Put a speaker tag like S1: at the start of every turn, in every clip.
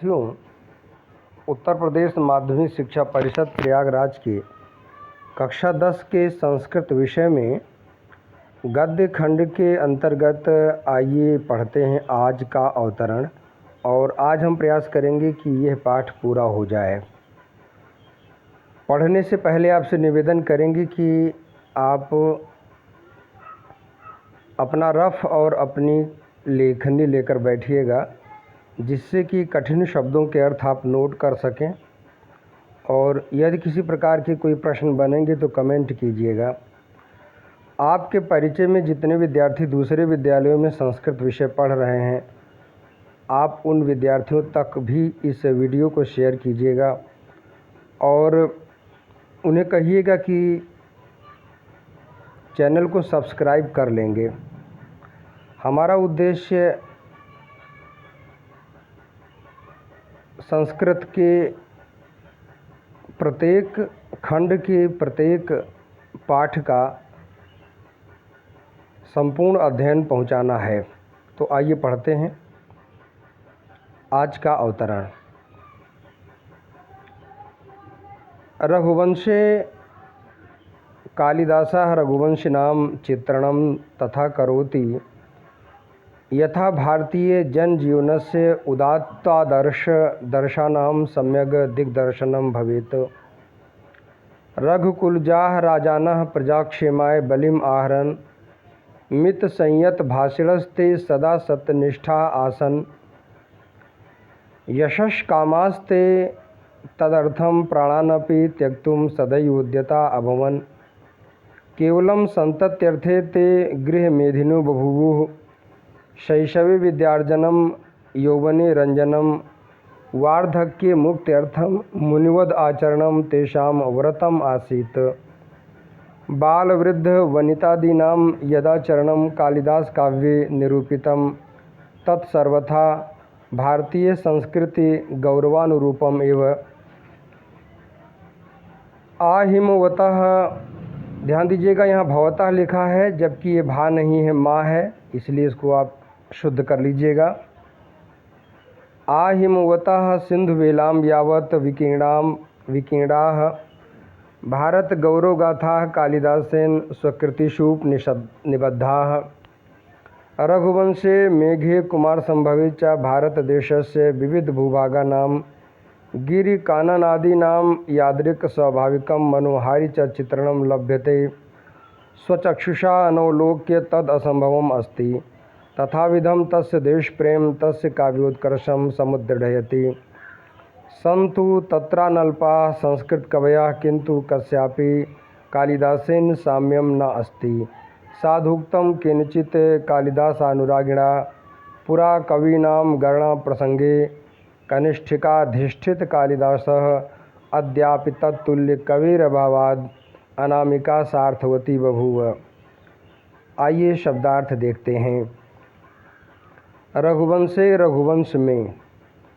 S1: साथियों, उत्तर प्रदेश माध्यमिक शिक्षा परिषद प्रयागराज के कक्षा 10 के संस्कृत विषय में गद्य खंड के अंतर्गत आइए पढ़ते हैं आज का अवतरण। और आज हम प्रयास करेंगे कि यह पाठ पूरा हो जाए। पढ़ने से पहले आपसे निवेदन करेंगे कि आप अपना रफ और अपनी लेखनी लेकर बैठिएगा, जिससे कि कठिन शब्दों के अर्थ आप नोट कर सकें। और यदि किसी प्रकार के कोई प्रश्न बनेंगे तो कमेंट कीजिएगा। आपके परिचय में जितने विद्यार्थी दूसरे विद्यालयों में संस्कृत विषय पढ़ रहे हैं, आप उन विद्यार्थियों तक भी इस वीडियो को शेयर कीजिएगा और उन्हें कहिएगा कि चैनल को सब्सक्राइब कर लेंगे। हमारा उद्देश्य संस्कृत के प्रत्येक खंड के प्रत्येक पाठ का संपूर्ण अध्ययन पहुंचाना है। तो आइए पढ़ते हैं आज का अवतरण। रघुवंशे कालिदासः रघुवंशिनां चित्रणं तथा करोति, यथा भारतीय जनजीवनस्य उदात्तादर्श दर्शानां सम्यग् दिग्दर्शनं भवेत्। रघुकुलजाः राजानः प्रजाक्षेमाय बलिम् आहरन् मितसंयत भाषिणस्ते सदा सत्यनिष्ठा आसन्। यशस्कामास्ते तदर्थं प्राणानपि त्यक्तुं सदैव उद्यता अभवन्। केवलं सन्तत्यर्थे ते गृहमेधिनो बभूवुः। शैशवे विद्यार्जनं यौवने रञ्जनं वार्धक्ये मुक्त्यर्थं मुनिवद आचरणं तेषां व्रतम् आसीत्। बालवृद्ध वनितादीनां यदाचरणं कालिदास काव्ये निरूपितं तत्सर्वथा भारतीय संस्कृति गौरवानुरूपम एव। आहिमवतः, ध्यान दीजिएगा यहाँ भवतः लिखा है जबकि ये भा नहीं है, माँ है, इसलिए इसको आप शुद्ध कर लीजिएगा। आहिमवतः सिंधुवेलां यावत् विकीर्णाः भारत गौरवगाथाः कालिदासेन स्वकृतिषुपनिबद्धाः। रघुवंशे मेघे कुमारसम्भवे च भारतदेशस्य विविधभूभागानां गिरिकाननादीनां यादृक् स्वाभाविकं मनोहारि च चित्रणं लभ्यते। स्वचक्षुषा अनवलोक्य तद् असम्भवम् अस्ति। तथाविधं तस्य देशप्रेम तस्य काव्योत्कर्षं समुद्दृढयति। सन्तु तत्रानल्पाः संस्कृतकवयः, किन्तु कस्यापि कालिदासेन साम्यं न अस्ति। साधुक्तं केनचित् कालिदासानुरागिणा पुरा कवीनां गणनाप्रसङ्गे कनिष्ठिकाधिष्ठित कालिदासः अद्यापि तत्तुल्यकविरभावाद् अनामिका सार्थवती बभूव। आइए शब्दार्थ देखते हैं। रघुवंशे, रघुवंश में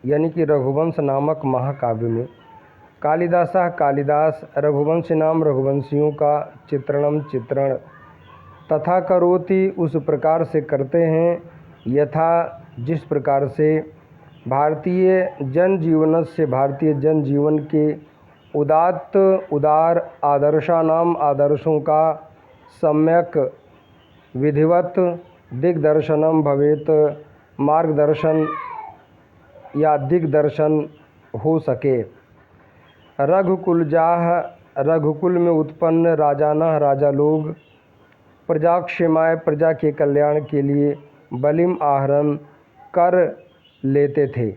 S1: यानी कि रघुवंश नामक महाकाव्य में कालिदासः कालिदास रघुवंश नाम रघुवंशियों का चित्रण तथा करोति उस प्रकार से करते हैं, यथा जिस प्रकार से भारतीय जनजीवन से भारतीय जनजीवन के उदार आदर्शानाम आदर्शों का सम्यक विधिवत दिग्दर्शनम भवेत, मार्गदर्शन या दिग्दर्शन हो सके। रघुकुलजाः, रघुकुल में उत्पन्न राजानः राजा लोग, प्रजाक्षेमाय प्रजा के कल्याण के लिए, बलिम आहरण कर लेते थे।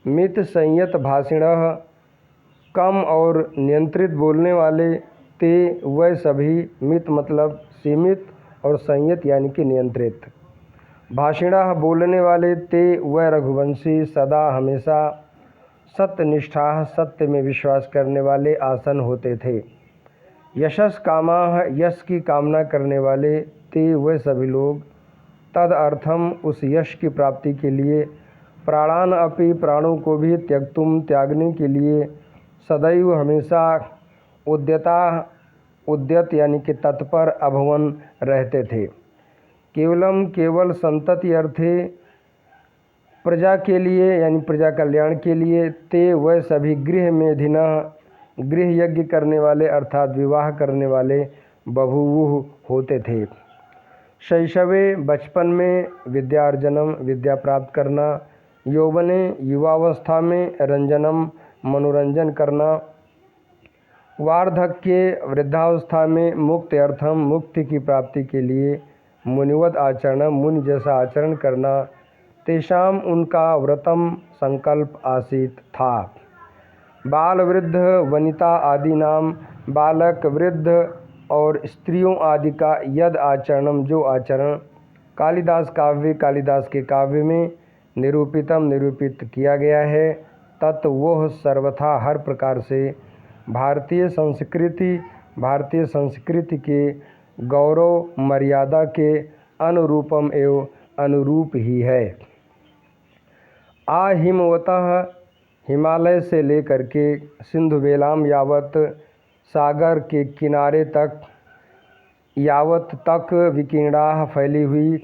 S1: मित संयत भाषिणः, कम और नियंत्रित बोलने वाले, ते वह सभी, मित मतलब सीमित और संयत यानी कि नियंत्रित, भाषिणः बोलने वाले, ते वह रघुवंशी, सदा हमेशा, सत्यनिष्ठा सत्य में विश्वास करने वाले आसन होते थे। यशस् कामाः, यश की कामना करने वाले, ते वह सभी लोग, तद अर्थम उस यश की प्राप्ति के लिए, प्राणान अपि प्राणों को भी, त्यक्तुम त्यागने के लिए, सदैव हमेशा, उद्यत यानी कि तत्पर, अभवन रहते थे। केवल संतति अर्थे प्रजा के लिए यानी प्रजा कल्याण के लिए, ते वह सभी गृह मेधिनः गृह यज्ञ करने वाले अर्थात विवाह करने वाले, बभूवुः होते थे। शैशवे बचपन में, विद्यार्जनम विद्या प्राप्त करना, यौवने युवावस्था में, रंजनम मनोरंजन करना, वार्धक्ये वृद्धावस्था में, मुक्ति अर्थम मुक्ति की प्राप्ति के लिए, मुनिवत आचरणम मुनि जैसा आचरण करना, तेषाम उनका व्रतम संकल्प आसीत था। बाल वृद्ध वनिता आदि नाम, बालक वृद्ध और स्त्रियों आदि का यद आचरणम जो आचरण, कालिदास काव्य कालिदास के काव्य में निरूपित किया गया है, तत् वह सर्वथा हर प्रकार से भारतीय संस्कृति के गौरव मर्यादा के अनुरूपम एवं अनुरूप ही है। हिमवतः हिमालय से लेकर के सिंधु बेलाम यावत, सागर के किनारे तक यावत तक विकीर्णा फैली हुई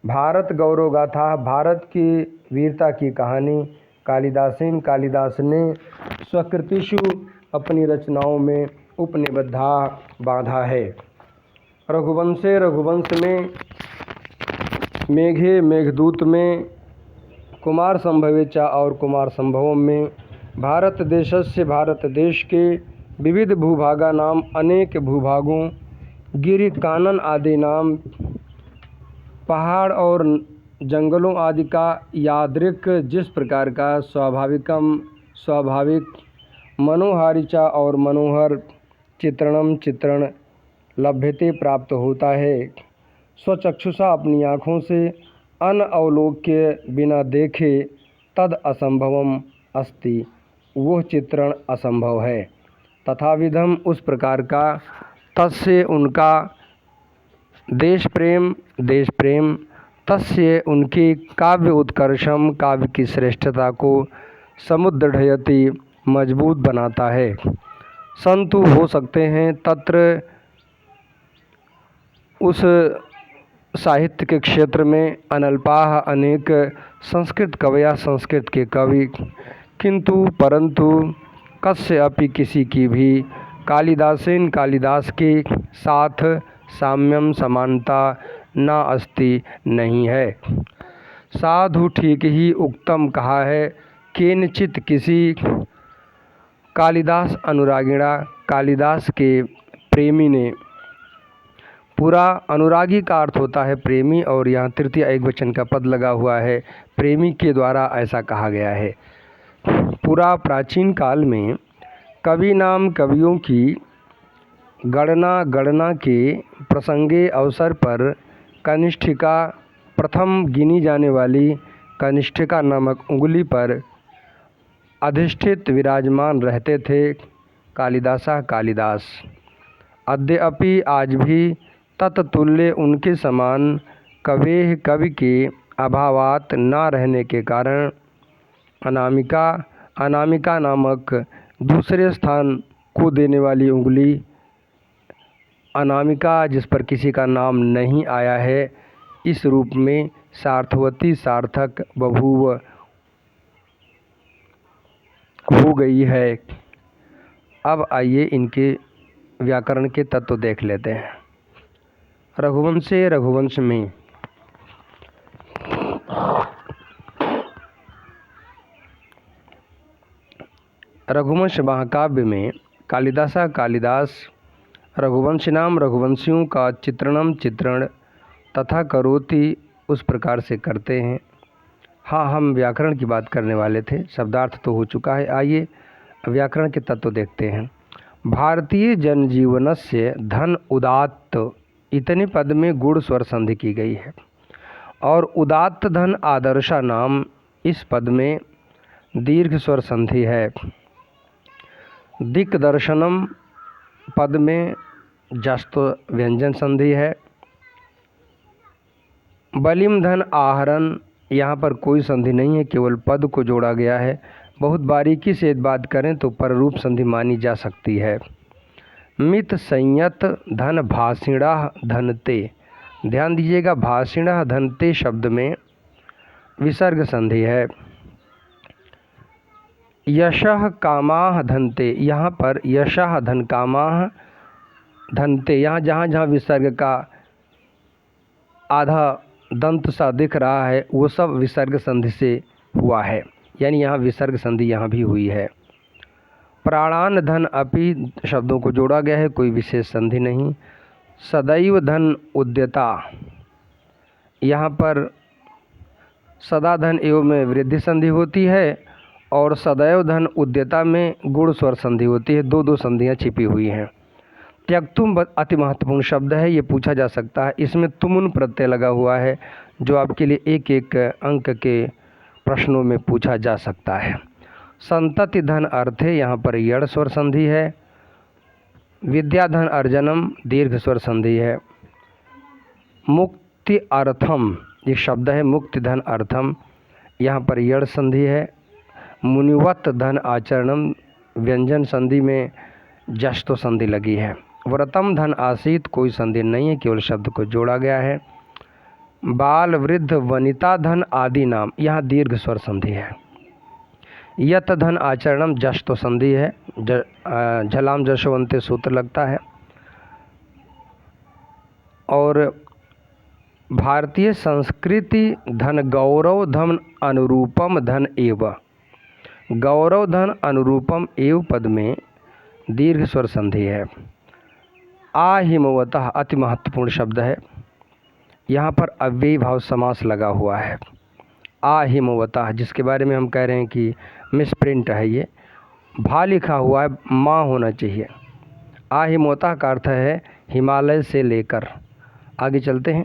S1: भारत गौरव गाथा, भारत की वीरता की कहानी कालिदास ने स्वकृतिषु अपनी रचनाओं में उपनिबद्धा बांधा है। रघुवंश में, मेघे मेघदूत में, कुमार संभवेचा और कुमार संभवम में, भारत देश के विविध भूभागा नाम अनेक भूभागों, गिरि कानन आदि नाम पहाड़ और जंगलों आदि का यादृक जिस प्रकार का स्वाभाविक मनोहारिचा और मनोहर चित्रण लभ्यते प्राप्त होता है, स्वचक्षुषा अपनी आँखों से अनअवलोक्य बिना देखे तद असंभवम अस्ति, वह चित्रण असंभव है। तथा विधम उस प्रकार का, तस्य उनका, देश प्रेम तस्य उनके काव्य उत्कर्षम काव्य की श्रेष्ठता को समुद्रढ़यति मजबूत बनाता है। संतु हो सकते हैं तत्र उस साहित्य के क्षेत्र में अनल्पाः अनेक संस्कृत कवया संस्कृत के कवि, किंतु परंतु कस्य अपि किसी की भी कालिदास के साथ साम्यम समानता न अस्ति नहीं है। साधु ठीक ही उक्तम कहा है, केनचित किसी कालिदास अनुरागिणा कालिदास के प्रेमी ने, पूरा अनुरागी का अर्थ होता है प्रेमी और यहाँ तृतीय एकवचन का पद लगा हुआ है, प्रेमी के द्वारा ऐसा कहा गया है। पूरा प्राचीन काल में कवि नाम कवियों की गणना के प्रसंगे अवसर पर कनिष्ठिका, प्रथम गिनी जाने वाली कनिष्ठिका नामक उंगली पर अधिष्ठित विराजमान रहते थे कालिदास। अद्यपि आज भी तत्तुल्य उनके समान कवि के अभावात न रहने के कारण अनामिका नामक दूसरे स्थान को देने वाली उंगली, अनामिका जिस पर किसी का नाम नहीं आया है, इस रूप में सार्थवती सार्थक बभूव हो गई है। अब आइए इनके व्याकरण के तत्व देख लेते हैं। रघुवंश में रघुवंश महाकाव्य में कालिदास रघुवंश नाम रघुवंशियों का चित्रण तथा करोति उस प्रकार से करते हैं। हाँ, हम व्याकरण की बात करने वाले थे, शब्दार्थ तो हो चुका है। आइए व्याकरण के तत्व देखते हैं। भारतीय जनजीवनस्य धन उदात्त, इतने पद में गुण स्वर संधि की गई है और उदात्त धन आदर्शा नाम, इस पद में दीर्घ स्वर संधि है। दिक्दर्शनम पद में जस्त व्यंजन संधि है। बलिम धन आहरण, यहाँ पर कोई संधि नहीं है, केवल पद को जोड़ा गया है। बहुत बारीकी से बात करें तो पररूप संधि मानी जा सकती है। मित संयत धन भाषिणा धनते, ध्यान दीजिएगा भाषिणा धनते शब्द में विसर्ग संधि है। यशः कामाः धनते, यहाँ पर यशः धन कामाः धनते, यहाँ जहाँ जहाँ विसर्ग का आधा दंत सा दिख रहा है वो सब विसर्ग संधि से हुआ है, यानी यहाँ विसर्ग संधि यहाँ भी हुई है। प्राणान धन अपि शब्दों को जोड़ा गया है, कोई विशेष संधि नहीं। सदैव धन उद्यता, यहाँ पर सदा धन एवं में वृद्धि संधि होती है और सदैव धन उद्यता में गुण स्वर संधि होती है। दो संधियाँ छिपी हुई हैं। त्यक्तुम अति महत्वपूर्ण शब्द है, ये पूछा जा सकता है। इसमें तुमुन प्रत्यय लगा हुआ है जो आपके लिए एक एक अंक के प्रश्नों में पूछा जा सकता है। संतति धन अर्थे, यहाँ पर यड़ स्वर संधि है। विद्याधन अर्जनम दीर्घ स्वर संधि है। मुक्ति अर्थम, ये शब्द है मुक्ति धन अर्थम, यहाँ पर यड़ संधि है। मुनिवत धन आचरणम, व्यंजन संधि में जस्तो संधि लगी है। व्रतम धन आसीत, कोई संधि नहीं है, केवल शब्द को जोड़ा गया है। बाल वृद्ध वनिता धन आदि नाम, यहाँ दीर्घ स्वर संधि है। यत धन आचरणम जस्तो संधि है। झलाम जशोवंते सूत्र लगता है। और भारतीय संस्कृति धन गौरव धन अनुरूपम धन एव, गौरव धन अनुरूपम एव पद में दीर्घ स्वर संधि है। आहिमवतः अति महत्वपूर्ण शब्द है, यहाँ पर अव्ययी भाव समास लगा हुआ है। आहिमवतः, जिसके बारे में हम कह रहे हैं कि मिसप्रिंट है, ये भा लिखा हुआ है, माँ होना चाहिए। आहिमवतः का अर्थ है हिमालय से लेकर। आगे चलते हैं।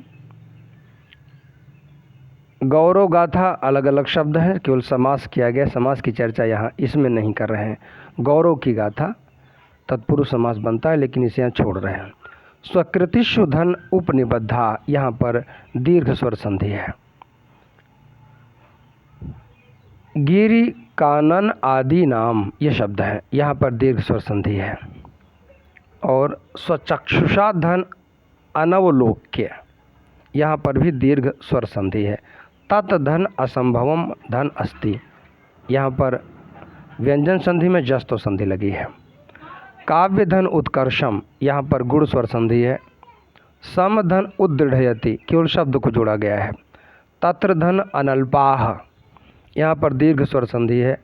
S1: गौरव गाथा अलग अलग शब्द है, केवल समास किया गया, समास की चर्चा यहाँ इसमें नहीं कर रहे हैं। गौरव की गाथा तत्पुरुष समास बनता है, लेकिन इसे यहाँ छोड़ रहे हैं। स्वकृतिषु धन उपनिबद्धा, यहाँ पर दीर्घ स्वर संधि है। गिरि कानन आदि नाम, ये शब्द है, यहाँ पर दीर्घ स्वर संधि है। और स्वचक्षुषा धन अनवलोक्य, यहाँ पर भी दीर्घ स्वर संधि है। तत् धन असंभवम धन अस्ति, यहाँ पर व्यंजन संधि में जस्तो संधि लगी है। काव्य धन उत्कर्षम, यहाँ पर गुण स्वर संधि है। सम धन उद्दृढ़यति, केवल शब्द को जोड़ा गया है। तत्र धन अनल्पाह, यहाँ पर दीर्घ स्वर संधि है।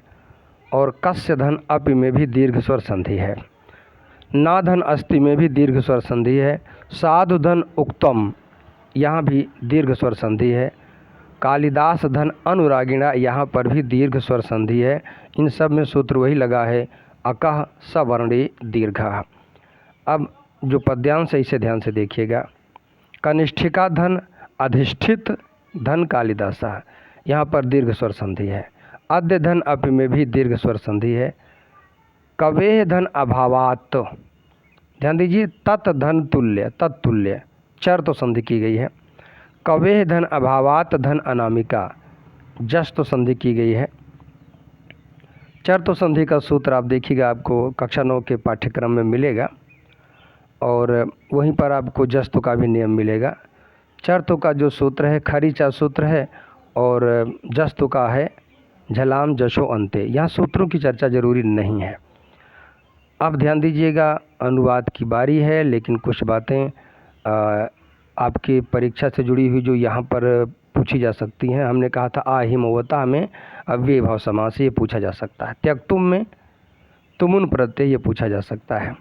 S1: और कस्य धन अपि में भी दीर्घ स्वर संधि है। ना धन अस्ति में भी दीर्घ स्वर संधि है। साधु धन उक्तम, यहाँ भी दीर्घ स्वर संधि है। कालिदास धन अनुरागिणा, यहाँ पर भी दीर्घ स्वर संधि है। इन सब में सूत्र वही लगा है, अकः सवर्णे दीर्घः। अब जो पद्यांश है इसे ध्यान से देखिएगा। कनिष्ठिका धन अधिष्ठित धन कालिदासा, यहाँ पर दीर्घ स्वर संधि है। अद्य धन अपि में भी दीर्घ स्वर संधि है। कवेह धन अभावात, ध्यान दीजिए, तत् धन तुल्य, तत्तुल्य, चर तो संधि की गई है। कवेह धन अभावात धन अनामिका, जस तो संधि की गई है। चर तो संधि का सूत्र आप देखिएगा, आपको कक्षा 9 के पाठ्यक्रम में मिलेगा और वहीं पर आपको जस्तो का भी नियम मिलेगा। चरतो का जो सूत्र है खरीचा सूत्र है और जस्तो का है झलाम जशो अंते। यहाँ सूत्रों की चर्चा जरूरी नहीं है। अब ध्यान दीजिएगा, अनुवाद की बारी है, लेकिन कुछ बातें आपकी परीक्षा से जुड़ी हुई जो यहाँ पर पूछी जा सकती हैं। हमने कहा था आहिमवता में अव्यय भाव समास, ये पूछा जा सकता है। त्यक्तुम में तुमुन प्रत्यय, ये पूछा जा सकता है।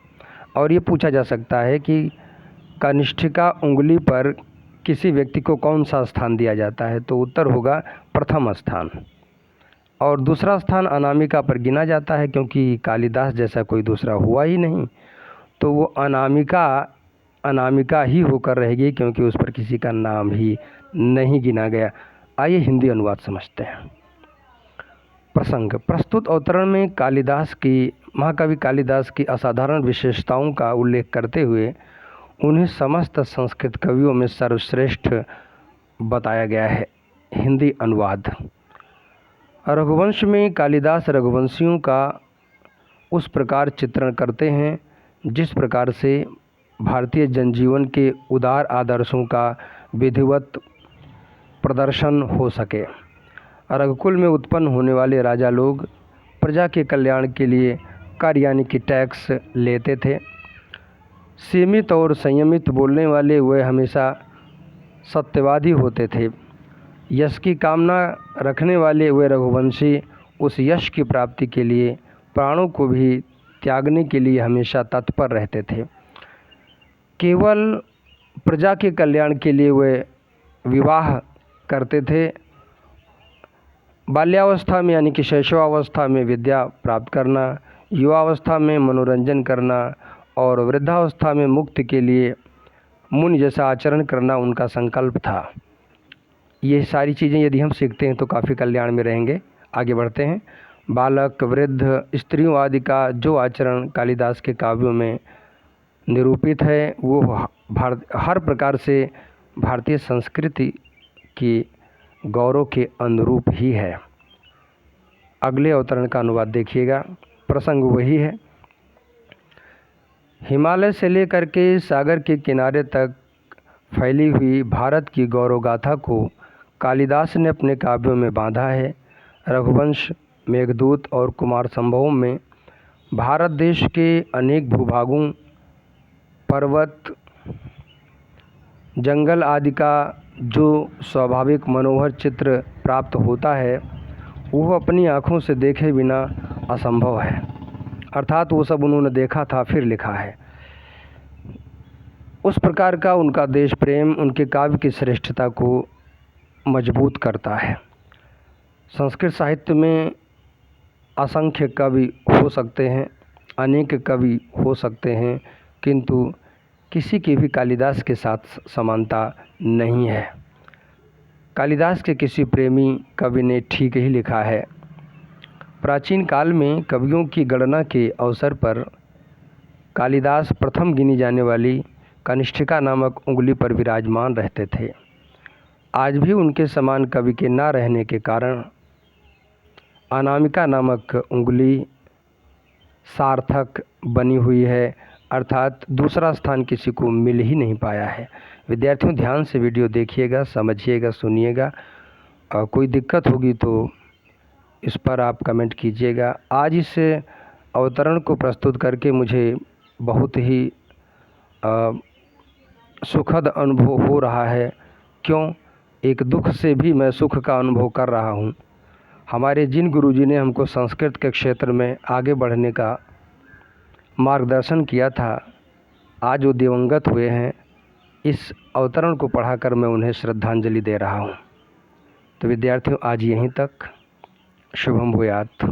S1: और ये पूछा जा सकता है कि कनिष्ठिका उंगली पर किसी व्यक्ति को कौन सा स्थान दिया जाता है, तो उत्तर होगा प्रथम स्थान। और दूसरा स्थान अनामिका पर गिना जाता है, क्योंकि कालिदास जैसा कोई दूसरा हुआ ही नहीं, तो वो अनामिका ही होकर रहेगी, क्योंकि उस पर किसी का नाम ही नहीं गिना गया। आइए हिंदी अनुवाद समझते हैं। प्रसंग, प्रस्तुत अवतरण में महाकवि कालिदास की असाधारण विशेषताओं का उल्लेख करते हुए उन्हें समस्त संस्कृत कवियों में सर्वश्रेष्ठ बताया गया है। हिंदी अनुवाद। रघुवंश में कालिदास रघुवंशियों का उस प्रकार चित्रण करते हैं जिस प्रकार से भारतीय जनजीवन के उदार आदर्शों का विधिवत प्रदर्शन हो सके। रघुकुल में उत्पन्न होने वाले राजा लोग प्रजा के कल्याण के लिए कर यानी कि टैक्स लेते थे। सीमित और संयमित बोलने वाले वे हमेशा सत्यवादी होते थे। यश की कामना रखने वाले वे रघुवंशी उस यश की प्राप्ति के लिए प्राणों को भी त्यागने के लिए हमेशा तत्पर रहते थे। केवल प्रजा के कल्याण के लिए वे विवाह करते थे। बाल्यावस्था में यानी कि शैशवावस्था में विद्या प्राप्त करना, युवावस्था में मनोरंजन करना और वृद्धावस्था में मुक्ति के लिए मुनि जैसा आचरण करना उनका संकल्प था। ये सारी चीज़ें यदि हम सीखते हैं तो काफ़ी कल्याण में रहेंगे। आगे बढ़ते हैं। बालक, वृद्ध, स्त्रियों आदि का जो आचरण कालिदास के काव्यों में निरूपित है वो हर प्रकार से भारतीय संस्कृति की गौरव के अनुरूप ही है। अगले अवतरण का अनुवाद देखिएगा। प्रसंग वही है। हिमालय से लेकर के सागर के किनारे तक फैली हुई भारत की गौरव गाथा को कालिदास ने अपने काव्यों में बांधा है। रघुवंश, मेघदूत और कुमार संभवों में भारत देश के अनेक भूभागों, पर्वत, जंगल आदि का जो स्वाभाविक मनोहर चित्र प्राप्त होता है वह अपनी आँखों से देखे बिना असंभव है। अर्थात वो सब उन्होंने देखा था फिर लिखा है। उस प्रकार का उनका देश प्रेम उनके काव्य की श्रेष्ठता को मजबूत करता है। संस्कृत साहित्य में असंख्य कवि हो सकते हैं, अनेक कवि हो सकते हैं, किंतु किसी की भी कालिदास के साथ समानता नहीं है। कालिदास के किसी प्रेमी कवि ने ठीक ही लिखा है। प्राचीन काल में कवियों की गणना के अवसर पर कालिदास प्रथम गिनी जाने वाली कनिष्ठिका नामक उंगली पर विराजमान रहते थे। आज भी उनके समान कवि के न रहने के कारण अनामिका नामक उंगली सार्थक बनी हुई है, अर्थात दूसरा स्थान किसी को मिल ही नहीं पाया है। विद्यार्थियों ध्यान से वीडियो देखिएगा, समझिएगा, सुनिएगा। कोई दिक्कत होगी तो इस पर आप कमेंट कीजिएगा। आज इस अवतरण को प्रस्तुत करके मुझे बहुत ही सुखद अनुभव हो रहा है। क्यों? एक दुख से भी मैं सुख का अनुभव कर रहा हूँ। हमारे जिन गुरुजी ने हमको संस्कृत के क्षेत्र में आगे बढ़ने का मार्गदर्शन किया था, आज वो दिवंगत हुए हैं। इस अवतरण को पढ़ाकर मैं उन्हें श्रद्धांजलि दे रहा हूँ। तो विद्यार्थियों आज यहीं तक। शुभम भूयात्।